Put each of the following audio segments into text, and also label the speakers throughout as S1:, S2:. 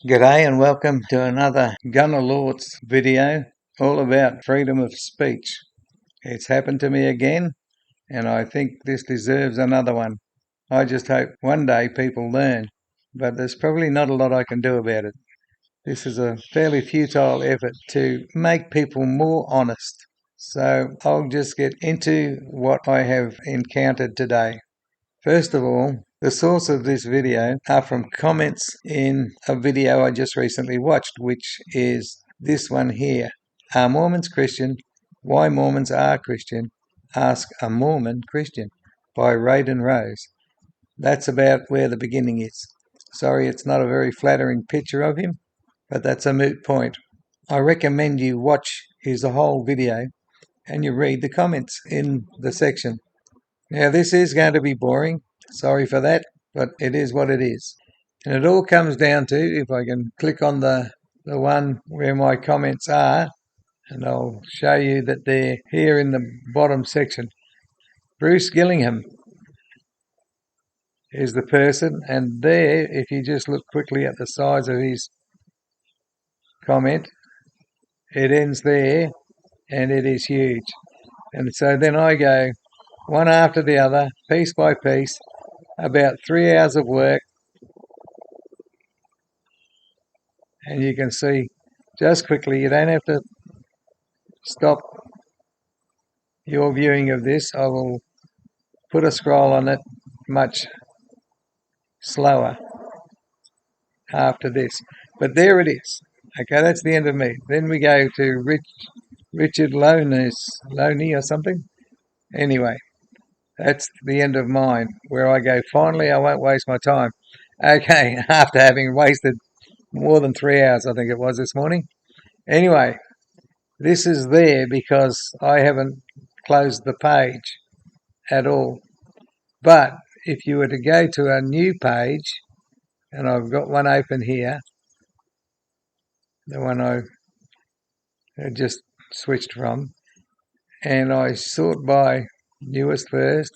S1: G'day and welcome to another Gunner Lords video all about freedom of speech. It's happened to me again and I think this deserves another one. I just hope one day people learn, but there's probably not a lot I can do about it. This is a fairly futile effort to make people more honest. So I'll just get into what I have encountered today. First of all, the source of this video are from comments in a video I just recently watched, which is this one here. Are Mormons Christian? Why Mormons are Christian? Ask a Mormon Christian by Raiden Rose. That's about where the beginning is. Sorry, it's not a very flattering picture of him, but that's a moot point. I recommend you watch his whole video and you read the comments in the section. Now, this is going to be boring. Sorry for that, but it is what it is. And it all comes down to, if I can click on the one where my comments are, and I'll show you that they're here in the bottom section. Bruce Gillingham is the person, and there, if you just look quickly at the size of his comment, it ends there, and it is huge. And so then I go one after the other, piece by piece, about 3 hours of work, and you can see just quickly, you don't have to stop your viewing of this. I will put a scroll on it much slower after this, but there it is. Okay, that's the end of me. Then we go to Richard Loney or something. Anyway, that's the end of mine, where I go, finally I won't waste my time. Okay, after having wasted more than 3 hours, I think it was this morning. Anyway, this is there because I haven't closed the page at all. But if you were to go to a new page, and I've got one open here, the one I just switched from, and I sort by newest first,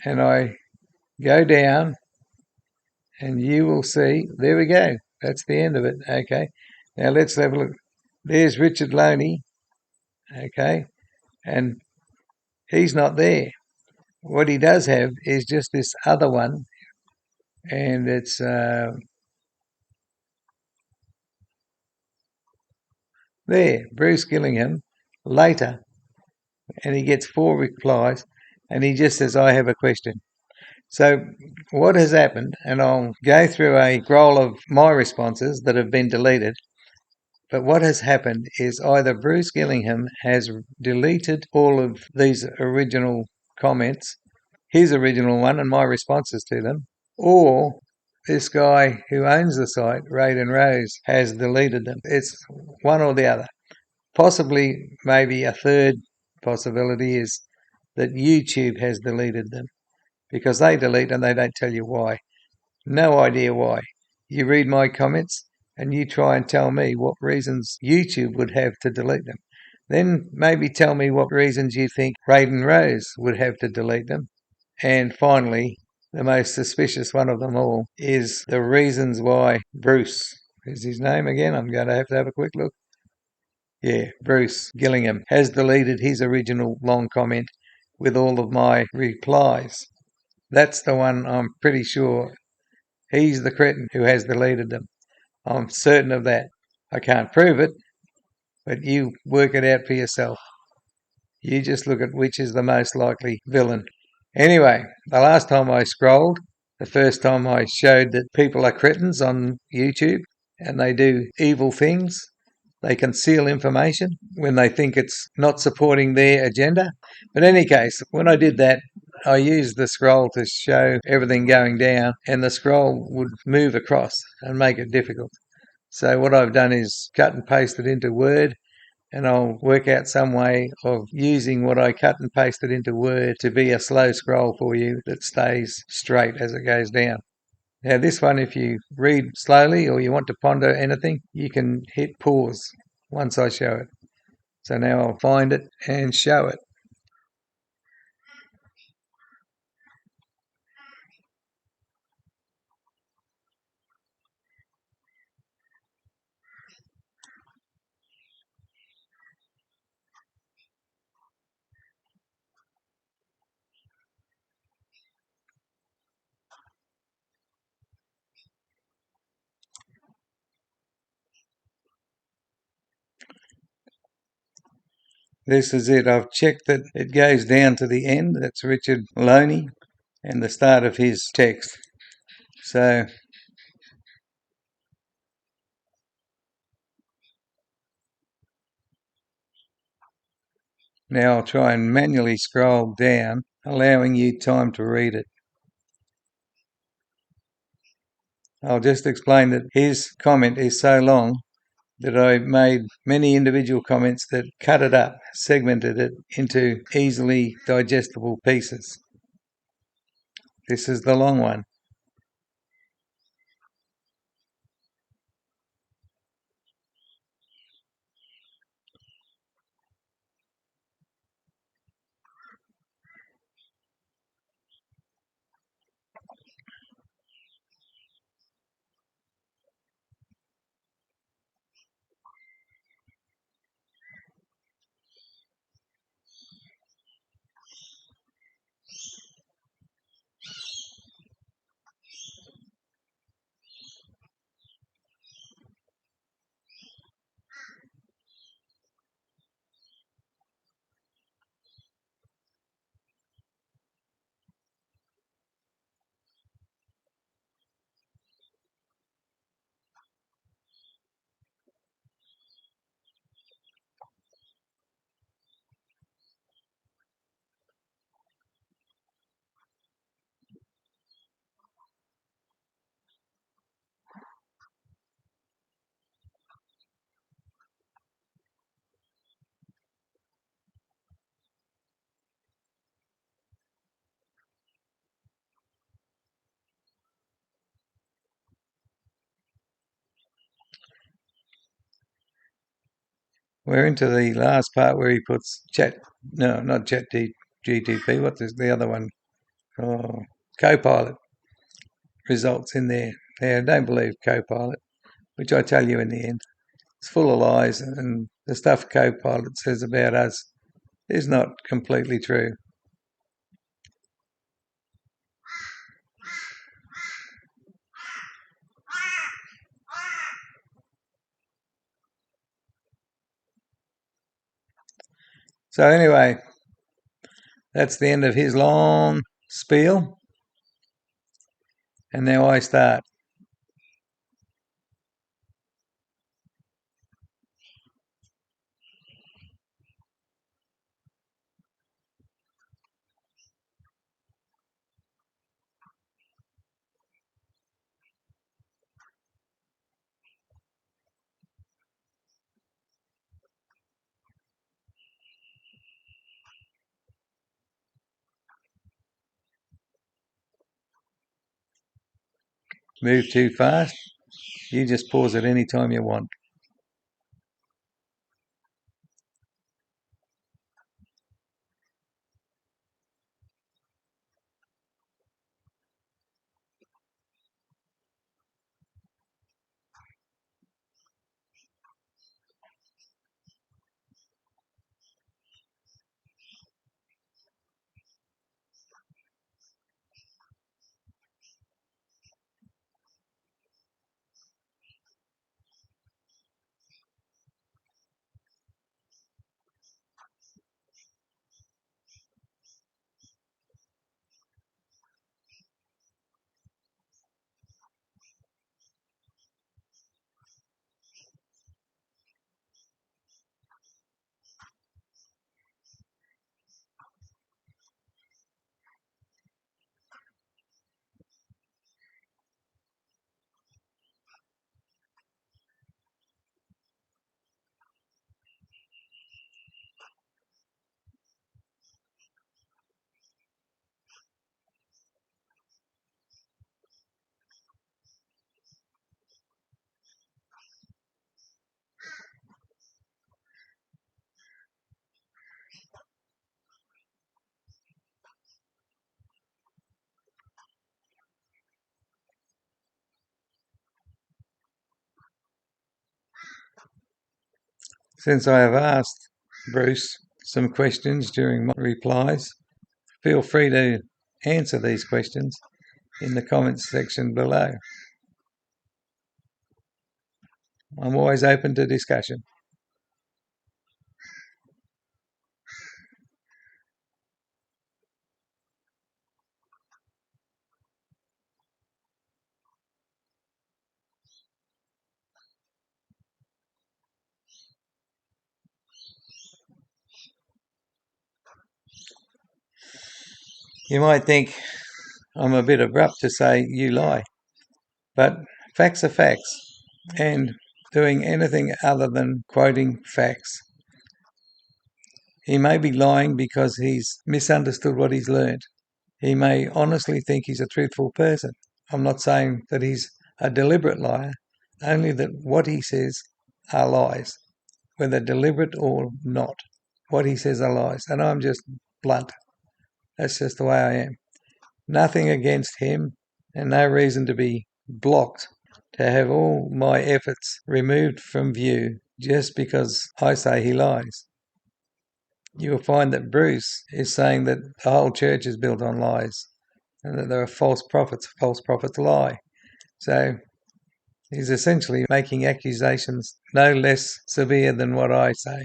S1: and I go down, and you will see, there we go, that's the end of it. Okay, now let's have a look. There's Richard Loney, okay, and he's not there. What he does have is just this other one, and it's there, Bruce Gillingham, later, and he gets 4 replies, and he just says, I have a question. So what has happened, and I'll go through a scroll of my responses that have been deleted, but what has happened is either Bruce Gillingham has deleted all of these original comments, his original one and my responses to them, or this guy who owns the site, Raiden Rose, has deleted them. It's one or the other. Possibly, maybe a third possibility is that YouTube has deleted them, because they delete and they don't tell you why. No idea why. You read my comments and you try and tell me what reasons YouTube would have to delete them. Then maybe tell me what reasons you think Raiden Rose would have to delete them. And finally, the most suspicious one of them all is the reasons why Bruce is his name again. I'm going to have a quick look. Yeah, Bruce Gillingham has deleted his original long comment with all of my replies. That's the one I'm pretty sure. He's the cretin who has deleted them. I'm certain of that. I can't prove it, but you work it out for yourself. You just look at which is the most likely villain. Anyway, the last time I scrolled, the first time I showed that people are cretins on YouTube and they do evil things, they conceal information when they think it's not supporting their agenda. But in any case, when I did that, I used the scroll to show everything going down, and the scroll would move across and make it difficult. So what I've done is cut and paste it into Word, and I'll work out some way of using what I cut and pasted into Word to be a slow scroll for you that stays straight as it goes down. Now this one, if you read slowly or you want to ponder anything, you can hit pause once I show it. So now I'll find it and show it. This is it. I've checked that it goes down to the end. That's Richard Loney and the start of his text. So now I'll try and manually scroll down, allowing you time to read it. I'll just explain that his comment is so long that I made many individual comments that cut it up, segmented it into easily digestible pieces. This is the long one. We're into the last part where he puts not chat GTP, what's the other one? Oh, Copilot results in there. Now, don't believe Copilot, which I tell you in the end. It's full of lies, and the stuff Copilot says about us is not completely true. So anyway, that's the end of his long spiel. And now I start. Move too fast? You just pause at any time you want. Since I have asked Bruce some questions during my replies, feel free to answer these questions in the comments section below. I'm always open to discussion. You might think I'm a bit abrupt to say you lie, but facts are facts, and doing anything other than quoting facts. He may be lying because he's misunderstood what he's learned. He may honestly think he's a truthful person. I'm not saying that he's a deliberate liar, only that what he says are lies, whether deliberate or not. What he says are lies, and I'm just blunt. That's just the way I am. Nothing against him, and no reason to be blocked, to have all my efforts removed from view just because I say he lies. You'll find that Bruce is saying that the whole church is built on lies and that there are false prophets lie. So he's essentially making accusations no less severe than what I say.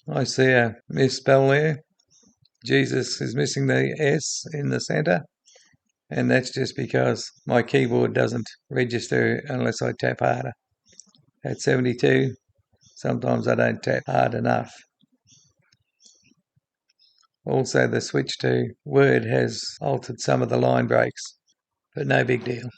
S1: I see a misspell there. Jesus is missing the S in the centre, and that's just because my keyboard doesn't register unless I tap harder. At 72, sometimes I don't tap hard enough. Also, the switch to Word has altered some of the line breaks, but no big deal.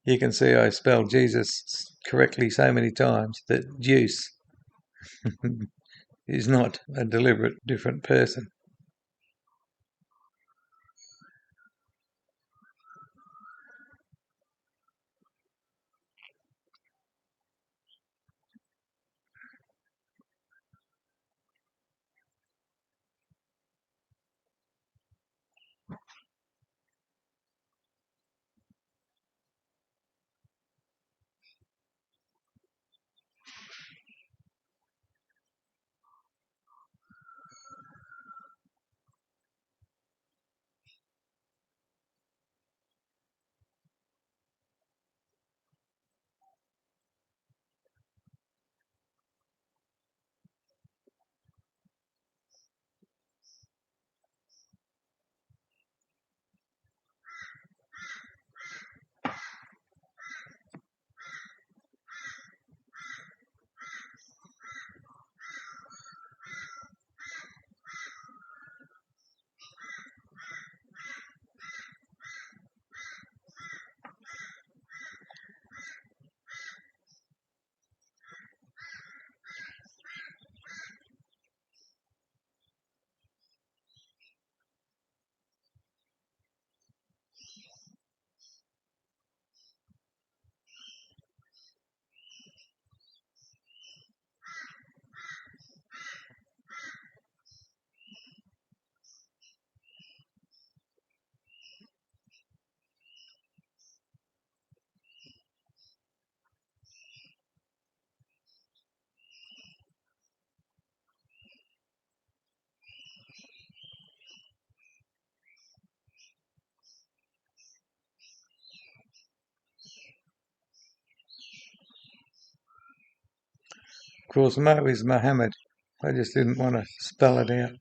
S1: You can see I spelled Jesus correctly so many times that juice is not a deliberate different person. Of course, Mo is Muhammad. I just didn't want to spell it out.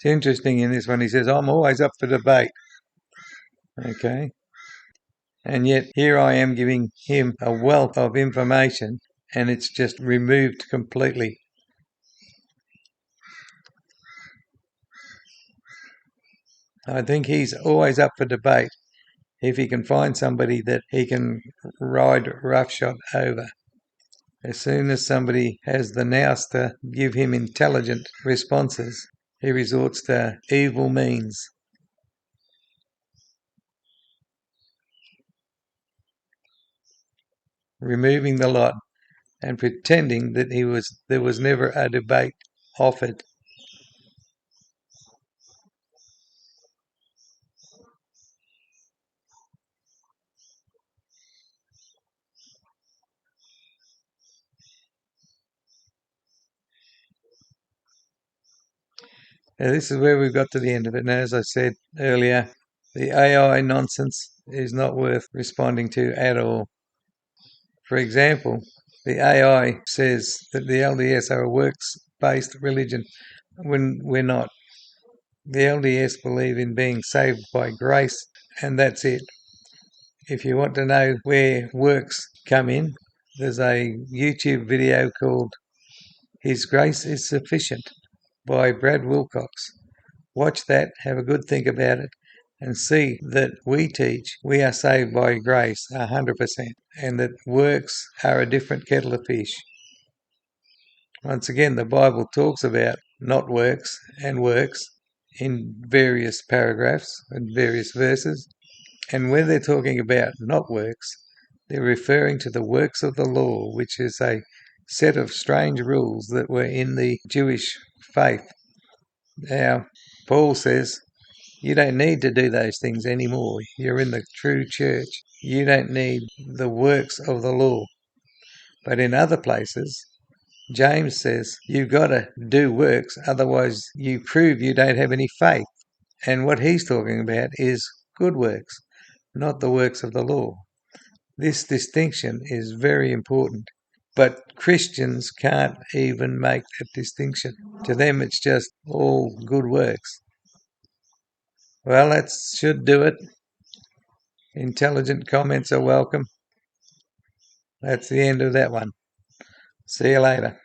S1: It's interesting in this one, he says, I'm always up for debate. Okay. And yet here I am giving him a wealth of information and it's just removed completely. I think he's always up for debate if he can find somebody that he can ride roughshod over. As soon as somebody has the nous to give him intelligent responses, he resorts to evil means. Removing the lot and pretending that there was never a debate offered. Now, this is where we've got to the end of it. Now, as I said earlier, the AI nonsense is not worth responding to at all. For example, the AI says that the LDS are a works-based religion when we're not. The LDS believe in being saved by grace, and that's it. If you want to know where works come in, there's a YouTube video called His Grace is Sufficient by Brad Wilcox. Watch that, have a good think about it, and see that we teach we are saved by grace 100%, and that works are a different kettle of fish. Once again, the Bible talks about not works and works in various paragraphs and various verses. And when they're talking about not works, they're referring to the works of the law, which is a set of strange rules that were in the Jewish faith. Now, Paul says, you don't need to do those things anymore. You're in the true church. You don't need the works of the law. But in other places, James says you've got to do works, otherwise you prove you don't have any faith. And what he's talking about is good works, not the works of the law. This distinction is very important. But Christians can't even make that distinction. To them, it's just all good works. Well, that should do it. Intelligent comments are welcome. That's the end of that one. See you later.